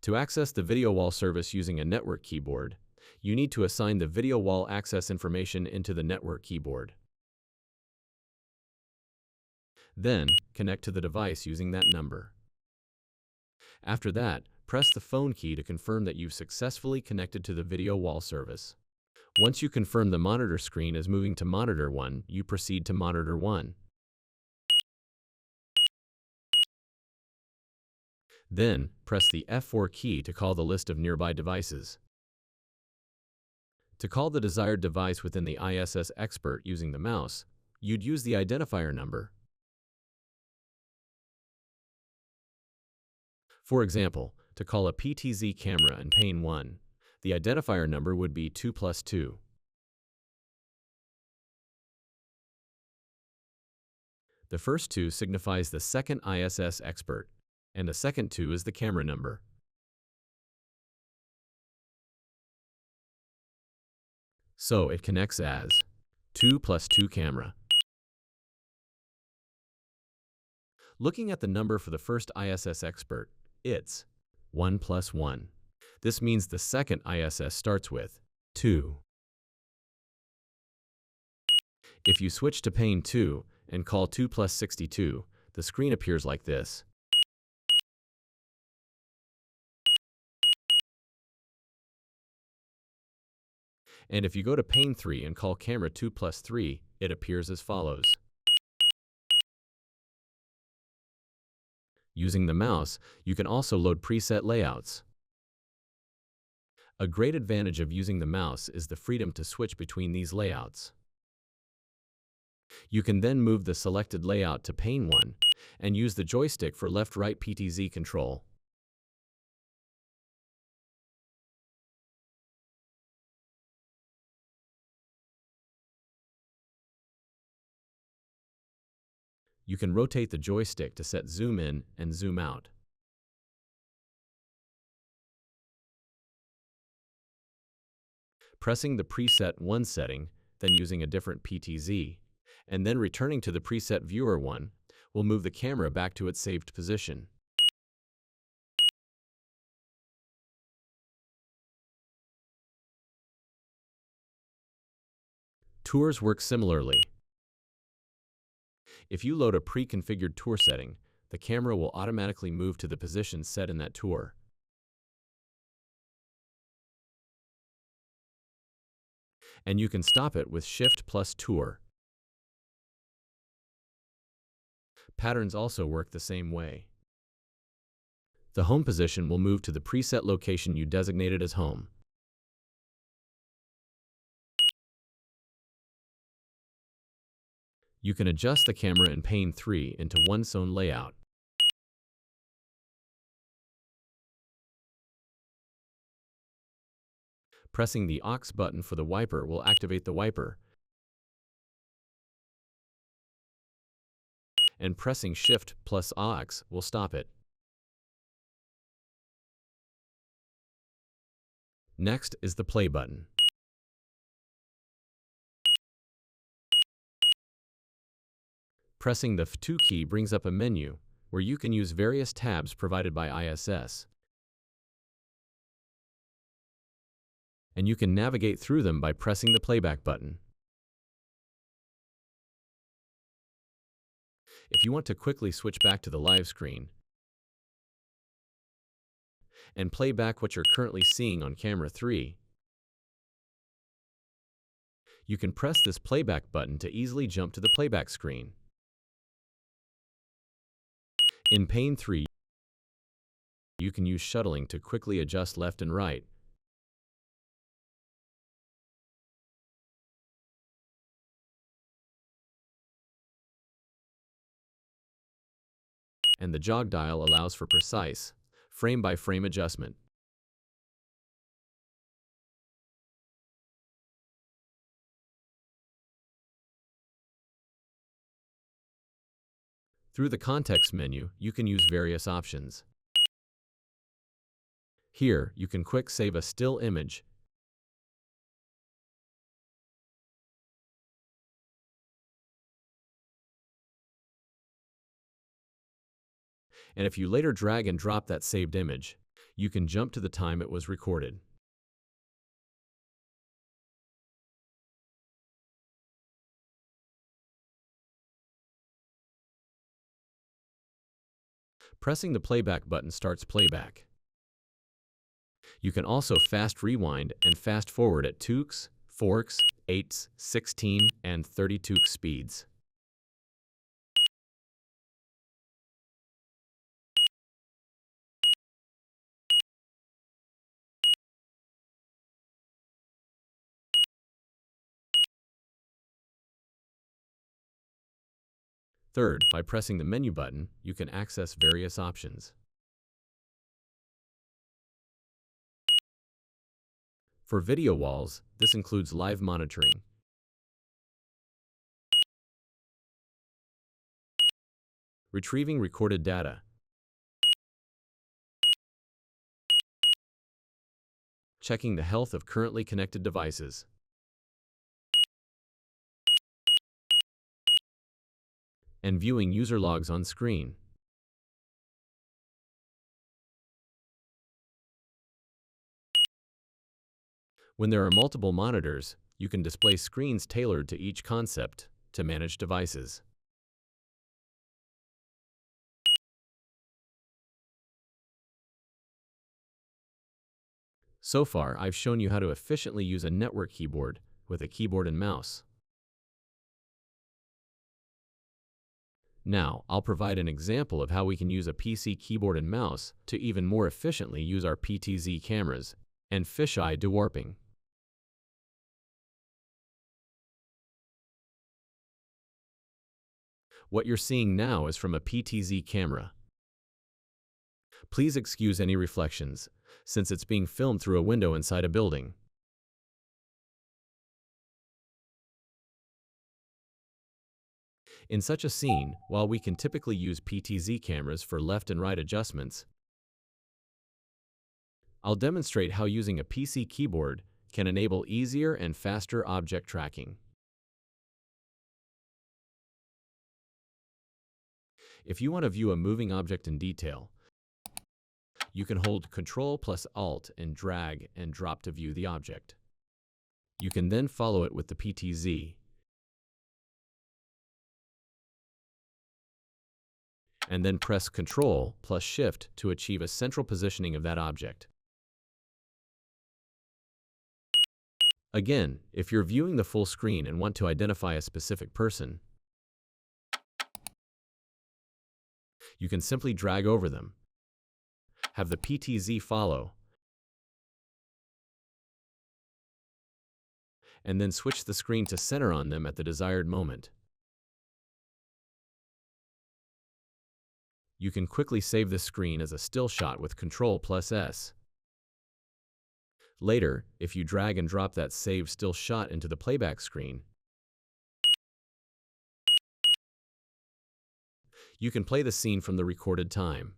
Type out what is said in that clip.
To access the video wall service using a network keyboard, you need to assign the video wall access information into the network keyboard. Then, connect to the device using that number. After that, press the phone key to confirm that you've successfully connected to the video wall service. Once you confirm the monitor screen is moving to monitor 1, you proceed to monitor 1. Then, press the F4 key to call the list of nearby devices. To call the desired device within the IDIS expert using the mouse, you'd use the identifier number. For example, to call a PTZ camera in pane 1, the identifier number would be 2+2. The first 2 signifies the second IDIS expert, and the second 2 is the camera number. So it connects as 2+2 camera. Looking at the number for the first IDIS expert, it's 1+1. This means the second IDIS starts with 2. If you switch to pane 2 and call 2+62, the screen appears like this. And if you go to pane 3 and call camera 2+3, it appears as follows. Using the mouse, you can also load preset layouts. A great advantage of using the mouse is the freedom to switch between these layouts. You can then move the selected layout to pane 1 and use the joystick for left-right PTZ control. You can rotate the joystick to set zoom in and zoom out. Pressing the preset 1 setting, then using a different PTZ, and then returning to the preset viewer 1 will move the camera back to its saved position. Tours work similarly. If you load a pre-configured tour setting, the camera will automatically move to the position set in that tour. And you can stop it with Shift+Tour. Patterns also work the same way. The home position will move to the preset location you designated as home. You can adjust the camera in pane 3 into one zone layout. Pressing the aux button for the wiper will activate the wiper, and pressing Shift+Aux will stop it. Next is the play button. Pressing the F2 key brings up a menu where you can use various tabs provided by IDIS, and you can navigate through them by pressing the playback button. If you want to quickly switch back to the live screen and play back what you're currently seeing on camera 3, you can press this playback button to easily jump to the playback screen. In pane 3, you can use shuttling to quickly adjust left and right. And the jog dial allows for precise, frame-by-frame adjustment. Through the context menu, you can use various options. Here, you can quick save a still image and if you later drag and drop that saved image, You can jump to the time it was recorded. Pressing the playback button starts playback. You can also fast rewind and fast forward at 2x, 4x, 8x, 16, and 32x speeds. Third, by pressing the menu button, you can access various options. For video walls, this includes live monitoring, retrieving recorded data, checking the health of currently connected devices, and viewing user logs on screen. When there are multiple monitors, you can display screens tailored to each concept to manage devices. So far, I've shown you how to efficiently use a network keyboard with a keyboard and mouse. Now, I'll provide an example of how we can use a PC keyboard and mouse to even more efficiently use our PTZ cameras and fisheye dewarping. What you're seeing now is from a PTZ camera. Please excuse any reflections, since it's being filmed through a window inside a building. In such a scene, while we can typically use PTZ cameras for left and right adjustments, I'll demonstrate how using a PC keyboard can enable easier and faster object tracking. If you want to view a moving object in detail, you can hold Ctrl plus Alt and drag and drop to view the object. You can then follow it with the PTZ, and then press Ctrl plus Shift to achieve a central positioning of that object. Again, if you're viewing the full screen and want to identify a specific person, you can simply drag over them, have the PTZ follow, and then switch the screen to center on them at the desired moment. You can quickly save this screen as a still shot with Ctrl plus S. Later, if you drag and drop that saved still shot into the playback screen, you can play the scene from the recorded time.